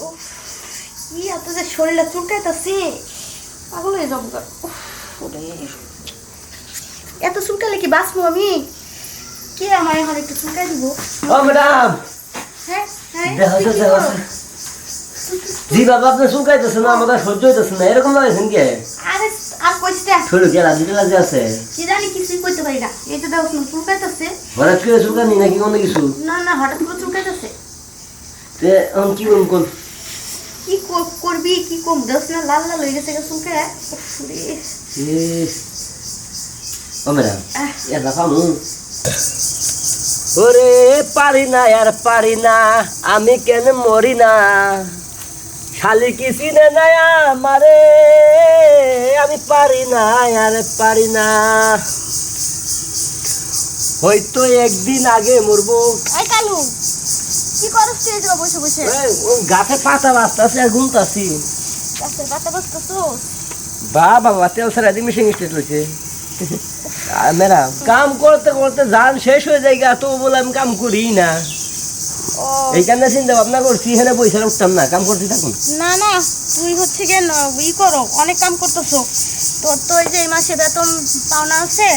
উফ, কি এত যে শরীরে চুলকাইতেছে, পাগল হয়ে যাবো। এত চুলকালে কি বাঁচবো আমি? কে আমার এখন একটু চুলকাই দিব? ও ম্যাডাম, হ্যাঁ হ্যাঁ, জি বাবা আপনি চুলকাইতেছে না, আমাদের সহ্য হইতেছে না, এরকম লাগাইছেন কে? আরে আর কইতে শরীর কি লাজি আছে? কি জানি কিছুই কইতে পারি না। এই তো দেখো চুলকাইতেছে। হঠাৎ করে চুলকানি নাকি অন্য কিছু? না না, হঠাৎ করে চুলকাইতেছে। এখন কি করুন কোন? কি করবি, কি কম দেখ না, লাল লাল হয়ে গেছে চুলকায়। ও ম্যাডাম এটা পামু? ওরে পারি না আর পারি না, আমি কেন মরি না, শালি কি চিনে না আমারে, আমি পারি না আর পারি না, হয়তো একদিন আগে মরবো। এই কালু, কি করছ তুই এদিকে বসে বসে? গাছে পাতা বাঁচতেছে আর ঘুমতাছি। গাছের পাতা বাঁচতেছো? বাবা তেল ছাড়া দিয়ে মিশিং স্টেট লইছে। ম্যাডাম কাম করতে করতে জান শেষ হয়ে যায়, তো বলে আমি কাম করি না। এইখানে চিন্তা ভাবনা করছি, এখানে পয়সা উঠতাম না, কাম করতে থাকুন। না না, তুই হচ্ছে গিয়ে করো, অনেক কাম করতেছো। তোর তো ওই যে এই মাসে বেতন পাওনা আছে,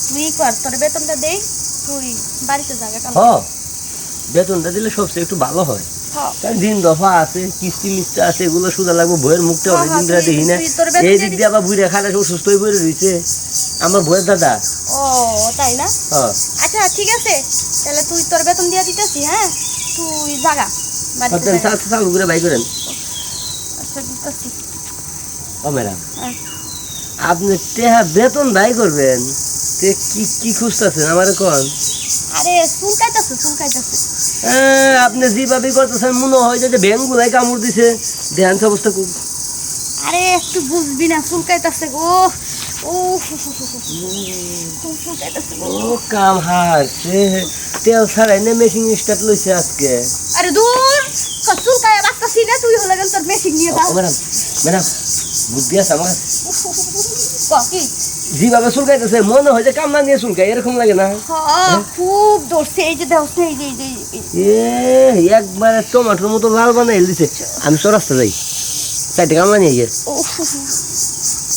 তুই কর, তোর বেতনটা দেই, তুই বাড়িতে যাবে। বেতনটা দিলে সবচেয়ে একটু ভালো হয়, কারণ দিন দফা আছে, কিস্তি মিস্তি আছে, এগুলো সুদা লাগবে, বইয়ের মুখটা অনেকদিন ধরে দেখি না। এই দিক দিয়ে আবার বুড়ে খালে অসুস্থ হয়ে পড়ে রয়েছে আমার বইয়ের দাদা। ও তাই না? আচ্ছা ঠিক আছে, তাহলে তুই তোর বেতন দিয়ে দিতেছি। হ্যাঁ তুই জাগা চালু করে বাই করেন। আচ্ছা দিতেছি। ও ম্যাডাম আপনি টেহা বেতন বাই করবেন, তে কি কি খুঁজতেছেন আমার কোন? আরে চুলকাইতেছে চুলকাইতেছে। আপনি যেভাবে করতেছেন মনে হয় যে ব্যাংকগুলাই কামড় দিছে, ধ্যান অবস্থা খুব। আরে একটু বুঝবি না, চুলকাইতেছে গো। ও চুলকাইতেছে গো। ও কাম হারছে, তেল ছাড়াই না মেশিন স্টার্ট লইছে আজকে। আরে দূর, চুলকায় বাঁচতাছি না, তুই হলে গেল তোর মেশিন নিয়ে যাও। ম্যাডাম ম্যাডাম বুদ্ধি আছে আমার কি যেভাবে চুলকাইতেছে মনে হয় যে কামনা নিয়ে চুলকায়, এরকম লাগে না? খুব ধরছে, এই যে দেখো, এই যে একবারে টমাটোর মতো লাল বানাই দিছে। আমি চরাস্তা যাই, চারটে কামলা নিয়ে গিয়ে।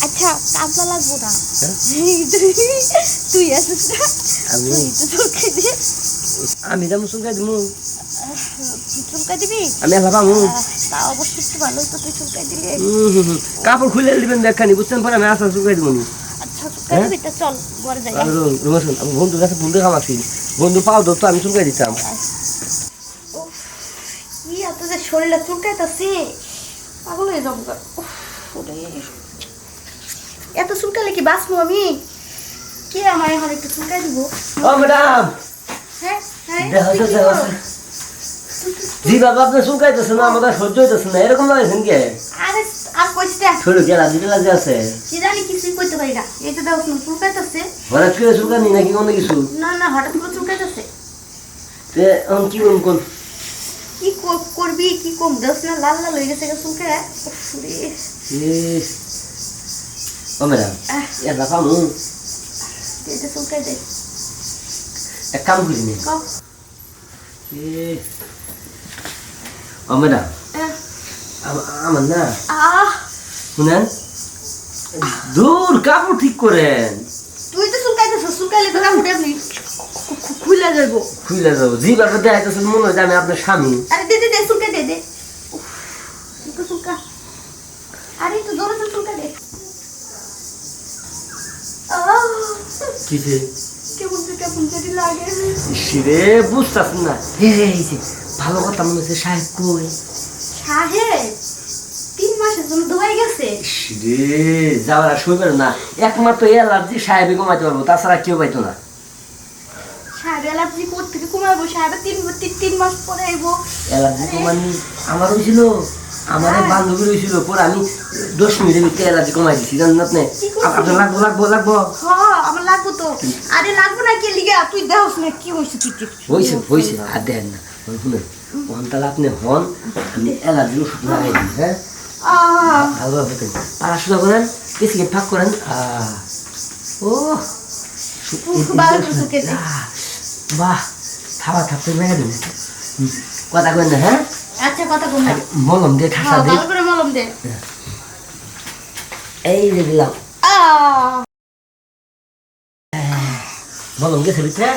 আচ্ছা কামলা লাগবো না, তুই আসিস না, আমি যাবো চুলকাই দিব। চুলকাই দিবি? আমি এলা পাবো? তা অবশ্যই একটু ভালো হতো তুই চুলকাই দিলে। কাপড় খুলে দিবেন দেখানি, বুঝছেন পরে আমি আসা চুলকাই দিব। আচ্ছা চুলকাই দিবি, তা চল ঘরে যাই। আমি বন্ধুর কাছে বন্ধু খামাচ্ছি, বন্ধু পাও তো আমি চুলকাই দিতাম। কি এত যে শরীরে চুলকাইতেছে, পাগল হয়ে যাবো। এত চুলকালে কি বাঁচবো আমি? কে আমার এখন একটু চুলকাই দিব? ও ম্যাডাম হ্যাঁ হ্যাঁ, জি বাবা আপনি চুলকাইতেছে না, আমাদের সহ্য হইতেছে না, এরকম লাগাইছেন কে? আরে আর কইতে শরীর কি লাজি আছে? কি জানি কিছুই কইতে পারি না। এই তো দেখো চুলকাইতেছে। হঠাৎ করে চুলকানি নাকি অন্য কিছু? না না, হঠাৎ করে চুলকাইতেছে। এখন কি করুন কোন? কি করবি, কি কম দেখ না, লাল লাল হয়ে গেছে চুলকায়। ও ম্যাডাম এটা পামু? এটা চুলকাই দে। এক কাম করি নি। ও ম্যাডাম আমার না শুনেন, দূর কাপড় ঠিক করেন। তুই তো চুলকাইতেছ, চুলকাইলে তো কাপড় এমনি খুলে যাবো। খুলে যাবো যেভাবে দেখাইতেছেন মনে হয় আমি আপনার স্বামী। আরে দে দে দে, চুলকাই দে দে। চুলকা, আরে একটু জোরে চুলকা দে। কিসে কেমন যদি লাগে রে, বুঝতেছেন না। ভালো কথা মনে হচ্ছে সাহেব কই? সাহেব 3 মাসের জন্য দুবাই গেছে। রে যাওয়ার শুইবেন না, একমাত্র অ্যালার্জি সাহেবই কমাইতে পারবো, তাছাড়া কেউ পাইতো না। সাহেব অ্যালার্জি থেকে কমাবো? সাহেব 3 মাস পরে আইবো। অ্যালার্জি কমানি আমার হয়েছিল, আমার এক বান্ধবীর হয়েছিল, পরে আমি 10 মিনিটের ভিতরে অ্যালার্জি কমাই দিচ্ছি, জানেন আপনি? আপনার লাগবো? হ্যাঁ আমার লাগবো তো। আরে লাগবো না কে লিগা, তুই দেখছ না কি হয়েছে? হয়েছে আর দেখেন না, শুনেন তাহলে আপনি হন, আমি অ্যালার্জির ওষুধ লাগাই দিই। হ্যাঁ ভালোভাবে হতেন, পড়াশোনা করেন, বিস্কিট ফাঁক করেন। ও বাহ, খাওয়া থাকতে মেরে দিন, কথা কেন না? হ্যাঁ আচ্ছা কথা কম না। মলম দিয়ে ঠাসা হ্যাঁ দিই। ভালো করে মলম দে। এই যে দিলাম। আহ মলম গেছে ভিতরে?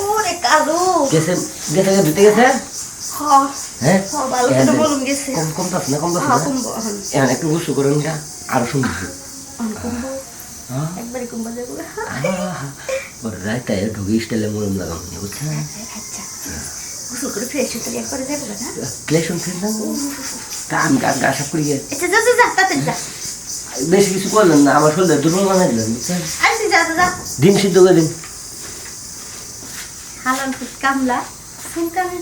ওরে কালু। গেছে গেছে দিতে গেছে? হ্যাঁ হ্যাঁ হ্যাঁ ভালো করে মলম গেছে। কমতাছ না কমতাছ হ্যাঁ না? কমবো এখন একটু গুছু করেন না আরো সুন্দর। কমবো একবারে কমবো যেগুলো। ওর রাইতে ঢুকে স্টাইলে মলম লাগাম বুঝছেন? আচ্ছা গোসল করে ফ্রেশ হতে একবারে যাবো না। ক্লেশন ফেল না কাম কাম গা সব করিয়ে আচ্ছা যা যা যা তাড়াতাড়ি যা। বেশি কিছু করলেন না আমার শরীরে দুর্বল বানাই দিলেন বুঝছেন? আচ্ছা যা যা। ডিম সিদ্ধ করে দিন। হালাল কামলা চুলকানি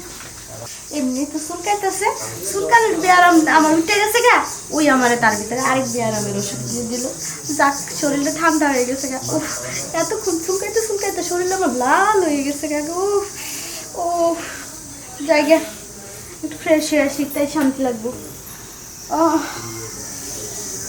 এমনি তো চুলকাইতেছে চুলকানির ব্যায়াম আমার উঠে গেছে গা ওই আমারে তার ভিতরে আরেক ব্যায়ামের ওষুধ দিয়ে দিল যাক শরীরটা ঠান্ডা হয়ে গেছে গা উফ এতক্ষণ চুলকাইতে চুলকাইতে শরীরটা আমার লাল হয়ে গেছে গা উফ ও জায়গা একটু ফ্রেশ হয়ে আসি তাই শান্তি লাগবো ও